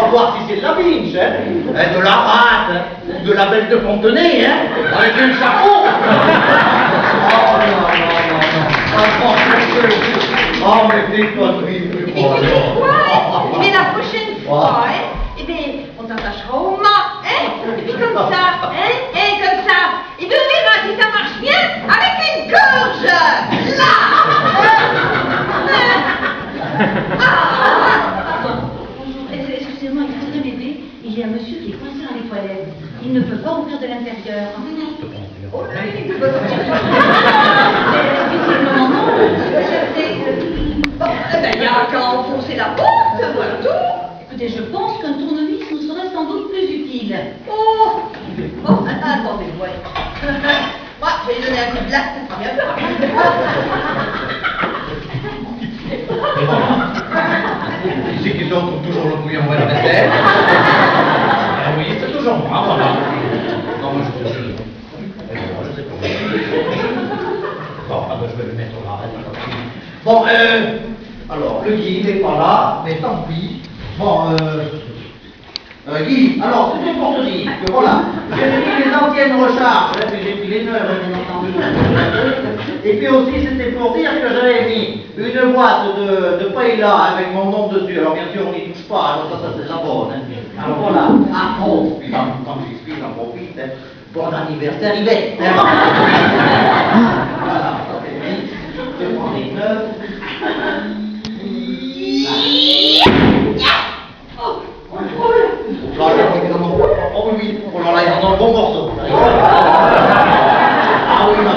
va voir si c'est de la binge, hein, de la rate, hein, ou de la belle de Fontenay, hein, avec un chapeau. Oh non. Oh, mais t'es conneries. Mais tu sais quoi? Mais la prochaine fois, hein, eh bien, on t'attachera au mât, hein? Et puis comme ça, hein? Et comme ça. Et tu verras si ça marche bien avec une gorge. Là! Bonjour, excusez-moi, il faudrait m'aider. Il y a un monsieur qui est coincé dans les toilettes. Il ne peut pas ouvrir de l'intérieur. Oh là, il peut pas sortir. Bon, eh ben, il y a qu'à enfoncer la porte, voilà tout. Écoutez, je pense qu'un tournevis nous serait sans doute plus utile. Oh, attendez, ouais. Moi, je vais lui donner un coup de latte, ça sera bien plus Qui c'est qui trouve toujours le bouillon à la vaisselle? Ah oui, c'est toujours moi, voilà. Non, moi je sais pas. Bon, ah ben, je vais le mettre là. Bon, alors, le Guy n'est pas là, mais tant pis. Bon, Guy, alors, c'était pour te dire que voilà, j'ai mis les anciennes recharges, hein, puis j'ai pris les neuves, bien entendu. Et puis aussi, c'était pour dire que j'avais mis une boîte de paella avec mon nom dessus. Alors, bien sûr, on n'y touche pas, alors ça c'est la bonne. Hein. Alors voilà, ah, oh, puis quand j'explique, j'en profite. Hein. Bon anniversaire, Yvette. Hein. Voilà, ça c'est dit. Je prends les neuves. Là, oh oui, oh là là, ils sont dans le bon morceau. Ah oui, ma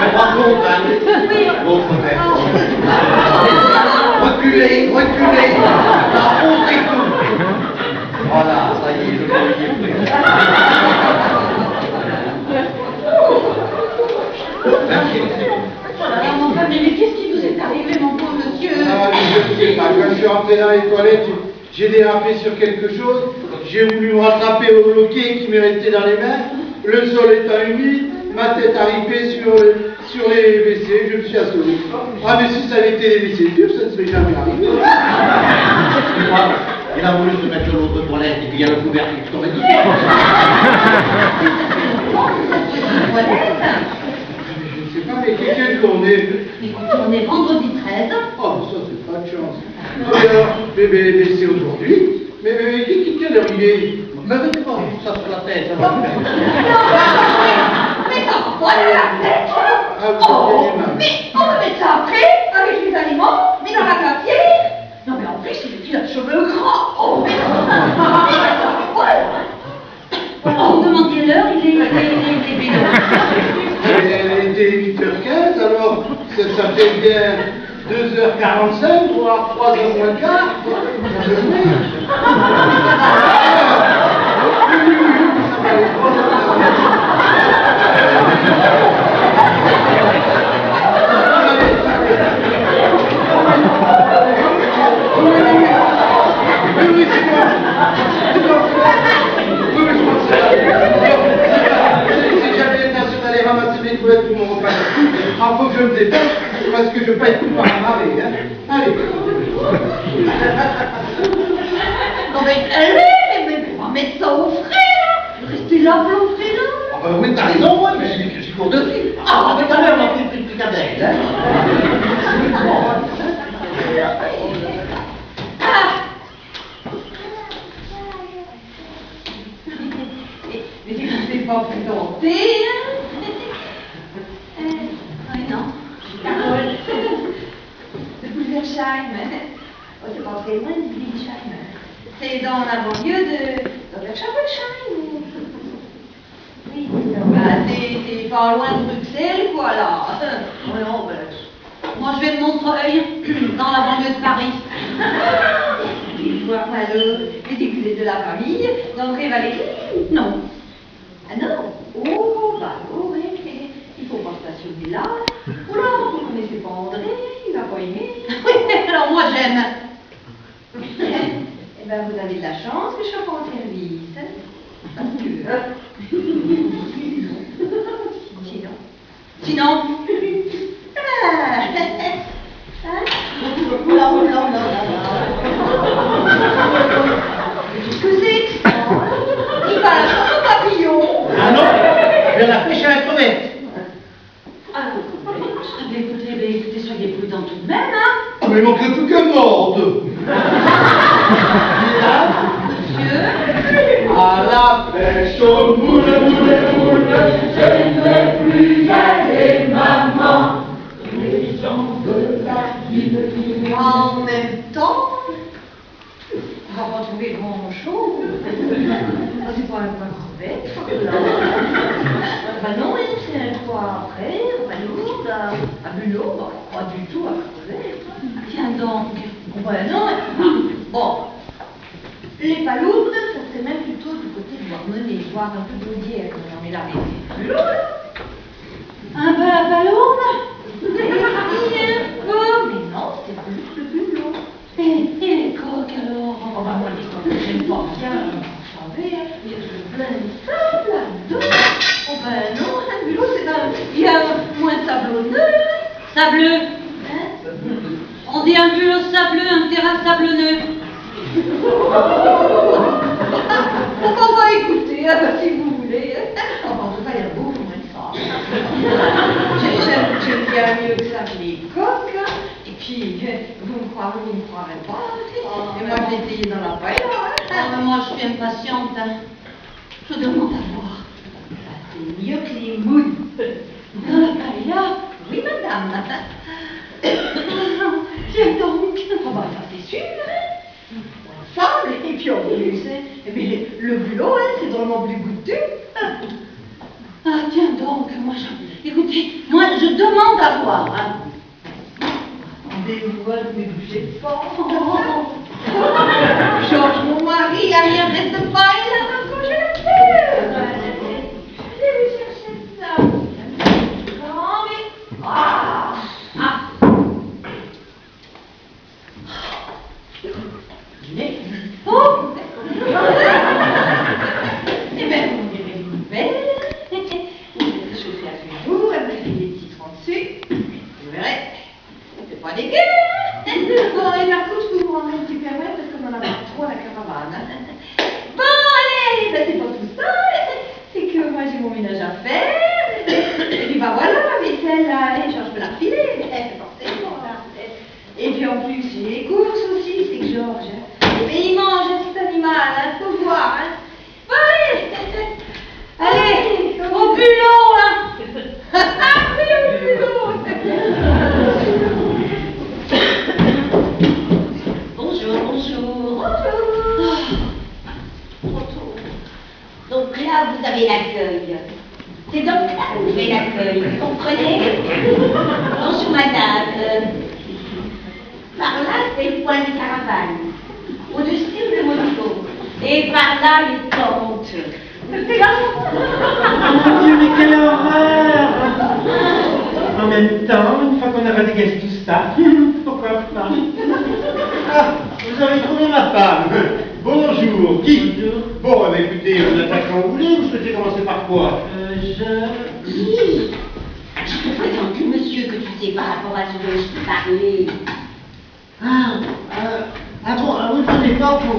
mais par contre, hein, l'autre reculez, la honte et tout. Voilà, ça y est, je l'ai pris. Mais qu'est-ce qui vous est arrivé, mon pauvre monsieur? Ah, je sais pas, quand je suis rentré dans les toilettes, j'ai dérapé sur quelque chose, j'ai voulu me rattraper au bloquet qui m'est resté dans les mains, le sol étant humide, ma tête arrivée sur les WC, je me suis assommé. Ah, mais si ça avait été les WC durs, ça ne serait jamais arrivé. Il a voulu se mettre de l'autre toilette et puis il y a le couvercle qui tombait dessus. Je ne sais pas, mais quel jour on est? Écoutez, on est vendredi 13. Oh, ça, c'est pas de chance. Et alors, mais c'est aujourd'hui. Mais quelle heure il est? Mais mettez pas ça sur la tête. Ça va. Mais ça va pas de la tête. Ah, vous avez les mains. Mais on va mettre ça après, avec les aliments, mis dans la glacière. Non mais en plus, il a des cheveux gras. Oh, mais Vous demandiez l'heure, il est Elle était 8h15, alors ça fait bien 2h45, voire 3h moins le quart. Oui, c'est bon. Oui, je pense que c'est jamais l'intention d'aller ramasser mes couettes pour mon repas. Il faut que je me dépêche parce que je ne veux pas être tout par la marée. Hein. Allez. non mais on va mettre ça au frais là. Restez là, au frais là. Ah ben oui, t'as raison, moi, mais j'y cours dessus. Ah, mais quand même, on a pris une fricadelle, hein. Mais tu ne t'es pas présenté, hein? Oui, non. Carole. De Pulversheim. Oh, c'est pas très loin de Pulversheim. C'est dans la banlieue de Schapelsheim. Oui, c'est pas loin de Bruxelles, quoi, là. Oh non, ben, Moi, je vais de Montreuil, dans la banlieue de Paris. je vois les éclés de la famille. D'André Valéry? Non. Ah non? Oh, bah, oh, oui. Il faut pas stationner là. Oula, vous connaissez pas André, il va pas aimer. Alors moi, j'aime. Eh ben, vous avez de la chance que je sois pas en service. Parce que... Sinon. Sinon. Non. Qu'est-ce que c'est que ça? Il va à la chasse au papillon. Ah non, je vais la pêche à la crevette. Ah, écoutez, soyez prudents tout de même, hein. Ah, mais il manquerait plus qu'elle morte. Monsieur. À la pêche aux moules, je ne veux plus y aller, maman. Les gens de la ville. En même temps, on va pas trouver grand-chose. C'est pas un poids crevette. Bah non, c'est un poids frais, un palourde, un bulot, pas du tout à crevette. Tiens donc. Ben non, bon. Les palourdes, ça serait même plutôt du côté de Douarnenez, voir un peu d'Audière, on est là avec les palourdes. Un peu la palourde? Mais non, c'est plus le bulot. Et les coques alors? Oh, bah, moi, les coques, j'aime pas bien, vous savez, il y a plein de sable là-dedans. Oh, ben non, un bulot, c'est il y a moins sablonneux. Sableux. Hein? On dit un bulot sableux, un terrain sablonneux. On va écouter, si vous voulez. Enfin, en tout cas, il y a beaucoup moins de femmes. J'aime bien mieux que ça les coques. Et puis, vous me croirez pas. Et moi, je l'ai payé dans la paille. Moi, je suis impatiente. Hein. Je demande à voir. C'est mieux que les moules. Dans la paella? Oui, madame. Tiens donc. Oh, bah, ça, c'est sûr. Ensemble, et puis en plus, eh bien, le bulot, c'est drôlement plus goûteux. Ah, tiens donc, écoutez, moi, je demande à voir. Hein. Attendez-vous, ne bougez pas. Georges, mon mari, a mis un reste de paille là dans le congélateur. Allez vous chercher ça. Non, mais... Ah. Mais... Oh. Eh bien, vous me direz une nouvelle. Vous allez chauffer à feu doux, elle me fait des petits trous dessus. Vous verrez, c'est pas dégueu. Bon, et la couche, vous vous rendez un petit permettre parce qu'on en a pas trop à la caravane. Bon, allez, ben c'est pas tout ça. C'est que moi j'ai mon ménage à faire. Et puis bah voilà, ma vaisselle là, allez, je peux la refiler. Forcément là. Et puis en plus, j'ai les courses aussi, c'est que Georges. Mais il mange un petit animal, hein, faut voir. Hein. Bon, allez, au bulot, hein. Oui, au bulot. Bonjour. Bonjour. Donc là, vous avez l'accueil. C'est donc là que vous avez l'accueil, vous comprenez? Bonjour madame. Par là, c'est le point des caravanes. Au-dessus, le moto. Et par là, les tentes. C'est là. Mon Dieu, mais quelle horreur! En même temps, une fois qu'on a dégagé tout ça, pourquoi pas? Ah, vous avez trouvé ma femme. Bonjour. Qui? Bon, eh bien, écoutez, on attaque quand vous voulez. Vous souhaitez commencer par quoi? Oui. Je te présente le monsieur que tu sais par rapport à ce dont je t'ai parlé. Bon, vous ne prenez pas pour...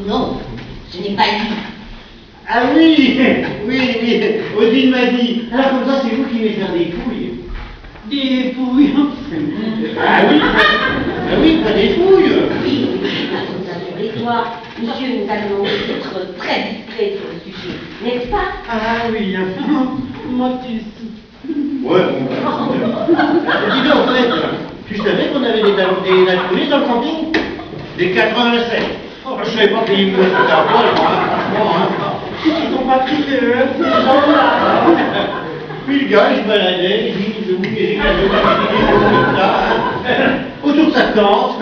Non, ce n'est pas lui. Ah oui, Odile m'a dit. Alors comme ça, c'est vous qui m'avez faire des fouilles. Des fouilles. Ah oui, pas des fouilles. Oui, et toi, monsieur nous a demandé d'être très discret sur le sujet, n'est-ce pas? Ah oui, Motus. Ouais, bon. Dis donc, en fait, tu savais qu'on avait des alcooliques dans le camping? Des 87. Oh, je savais pas payer moins de d'alcool, franchement, hein. Ils sont pas pris ces gens-là. Puis le gars, il se baladait, il dit, je vous dis, j'ai comme ça, autour de sa tente.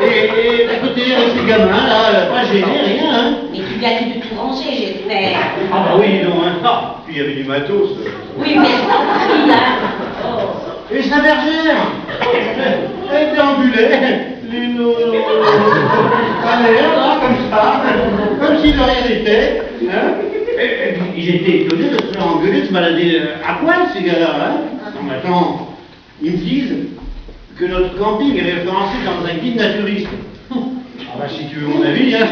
Et à côté, avec ces gamins, là, pas gêné, rien, hein. Mais tu viens de tout ranger, j'espère. Ah bah oui, non, hein. Ah, puis il y avait du matos. Oui, mais je t'en prie, hein. Oh. Et sa bergère, elle déambulait, les nos... à l'air, là, comme ça. comme si de rien n'était. Hein. Et puis, ils étaient étonnés de se faire engueuler, de se balader à poil, ces gars-là. Hein. Non, mais attends, ils me disent que notre camping est référencé dans un guide naturiste. Ah bah si tu veux mon avis, hein.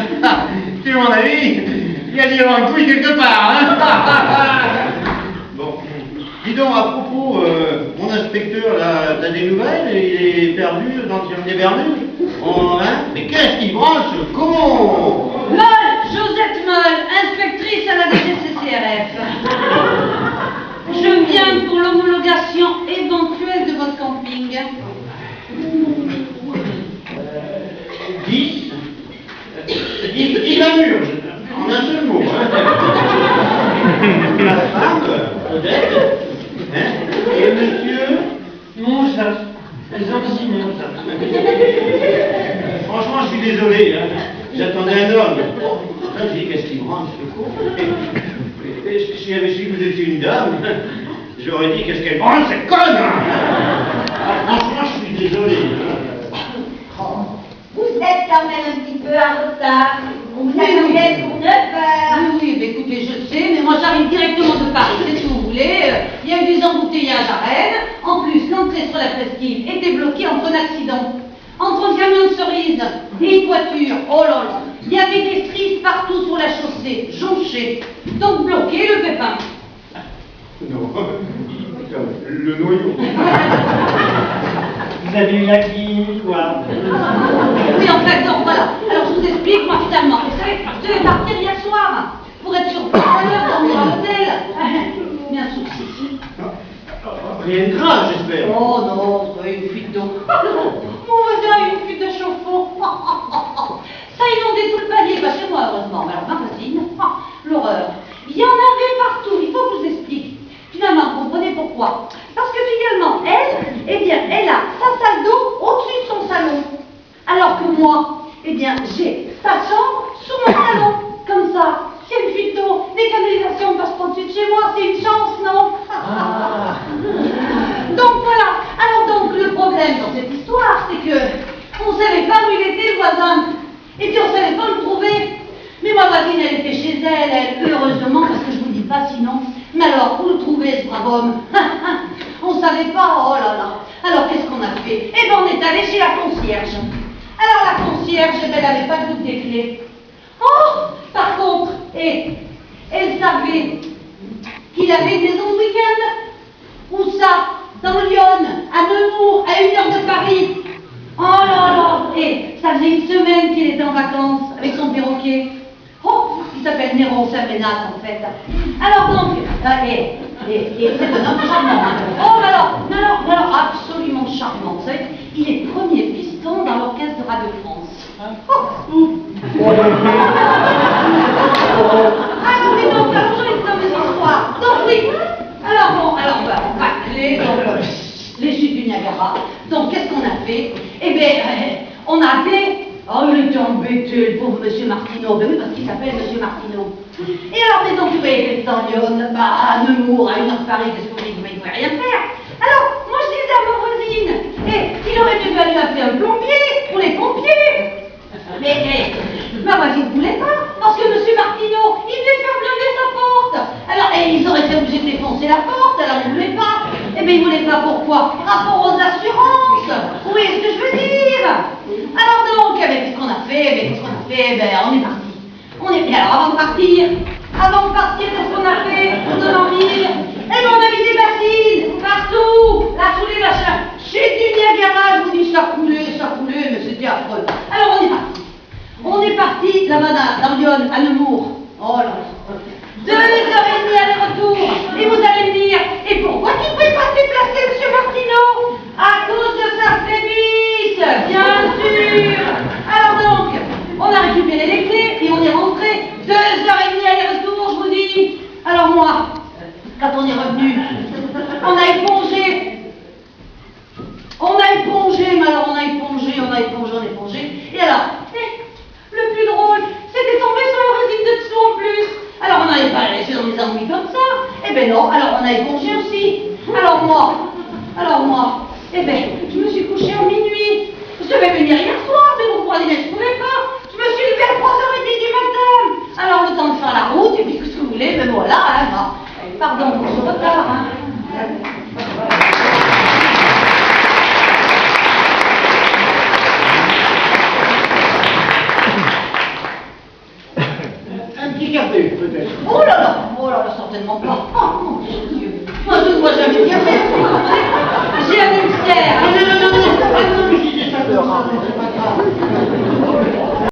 Si tu veux mon avis, il y a des avoir une couille quelque part, hein. Bon, dis donc, à propos, mon inspecteur, là, t'as des nouvelles? Il est perdu dans le ciel des Bermudes? Oh, hein. Mais qu'est-ce qu'il branche? Comment? Moll, Josette Moll, inspectrice à la DGCCRF. Je viens pour l'homologation éventuelle de votre camping. 10 lamures, en un seul mot. Hein. La femme, Odette, hein, et monsieur Monja. Elles ont aussi Monja. Franchement, je suis désolé, hein. J'attendais un homme. Là, je dis, qu'est-ce qu'il branche, ce con? Et si j'avais su que vous étiez une dame, j'aurais dit, qu'est-ce qu'elle branche, cette conne, hein. Franchement, je suis désolé. Hein. Vous êtes quand même un petit peu en retard. On vous attendait pour 9 heures. Oui, mais écoutez, je sais, mais moi j'arrive directement de Paris, c'est ce que vous voulez. Il y a eu des embouteillages à Rennes. En plus, l'entrée sur la presqu'île était bloquée entre un accident. Entre un camion de cerises et une voiture, oh là là, il y avait des frises partout sur la chaussée, jonchées. Donc bloqué le pépin. Non, le noyau. Vous avez eu la guille, quoi. Oui, en fait, non, voilà. Alors je vous explique, moi finalement, vous savez, je devais partir hier soir pour être sur place à l'heure, dormir à l'hôtel. Mais un souci. Rien de grave, j'espère. Oh non, ça une fuite d'eau. Mon voisin a une fuite de chauffe-eau. Ça a inondé tout le palier, pas chez moi heureusement, mais alors ma voisine, l'horreur. Il y en avait partout, il faut que je vous explique. Finalement, vous comprenez pourquoi? Parce que finalement, elle, eh bien, elle a sa salle d'eau au-dessus de son salon. Alors que moi, eh bien, j'ai sa chambre sous mon salon, comme ça. S'il y a une fuite d'eau, des canalisations passent pas au-dessus de chez moi, c'est une chance, non? Donc voilà. Alors donc, le problème dans cette histoire, c'est que on savait pas où il était, le voisin. Et puis on savait pas le trouver. Mais ma voisine, elle était chez elle, heureusement, parce que je vous dis pas sinon. Mais alors, où le trouver, ce brave homme? On savait pas, oh là là. Alors qu'est-ce qu'on a fait? Eh ben on est allé chez la concierge. Alors la concierge, elle n'avait pas toutes des clés. Oh, par contre, elle savait qu'il avait une maison de week-end. Où ça? Dans Lyon, à Nemours, à 1 heure de Paris. Oh là là. Et ça faisait une semaine qu'il était en vacances avec son perroquet. Oh, il s'appelle Néron, c'est un ménage en fait. Alors donc, et c'est un homme charmant. Hein. Oh, mais alors, absolument charmant. Vous savez, il est premier piston dans l'orchestre de Radio France. Oh. Alors, mais donc, alors, je vais dans mes histoires. Donc, oui. Alors, bon, on va clé, donc, les chutes du Niagara. Donc, qu'est-ce qu'on a fait? Eh bien, on a appelé. Oh, il était embêté, le pauvre monsieur Martineau. Ben oui, parce qu'il s'appelle monsieur Martineau. Et alors, mais donc, vous voyez, dans Lyon, à Nemours, à 1 heure de Paris, qu'est-ce que vous dites? Mais il ne pouvait rien faire. Alors, moi, je disais à ma voisine, il aurait mieux fallu appeler un plombier pour les pompiers. Mais, ma voisine ne voulait pas, parce que monsieur Martineau, il devait faire blinder sa porte. Alors, ils auraient été obligés de défoncer la porte, alors il ne voulait pas. Eh bien, il ne voulait pas pourquoi? Rapport aux assurances. Vous voyez ce que je veux dire? Alors donc, qu'est-ce qu'on a fait? On est parti. Alors, avant de partir, qu'est-ce qu'on a fait pour dormir? Eh bien, on a mis des bassines partout, là, tous les machins. Chez du Niagara, je vous dis, ça coulait, mais c'était affreux. Alors, on est parti là-bas dans Lyon, à Nemours. Oh là là. 2 heures et demie aller-retour. Et vous allez me dire, et pourquoi tu ne pouvais pas te déplacer, monsieur Martineau? À cause de sa flémisse, bien sûr. Alors donc, on a récupéré les clés et on est rentré. 2 heures et demie aller-retour, je vous dis. Alors moi, quand on est revenu, on a épongé. Mais alors on a épongé. Et alors, le plus drôle, c'était tombé sur le résine de dessous en plus. Alors on n'allait pas laisser dans les ennuis comme ça. Eh ben non, alors on a épongé aussi. Alors moi, eh ben, je me suis couchée en minuit. Je devais venir hier soir, mais vous croyez, je ne pouvais pas. Je me suis levée à 3h30 du matin. Alors, le temps de faire la route, et puis qu'est-ce que vous voulez, ben voilà, hein, bon. Pardon pour ce retard, hein. Un petit café, peut-être. Oh là là, certainement pas. Oh mon Dieu. Moi, je ne vois jamais de café,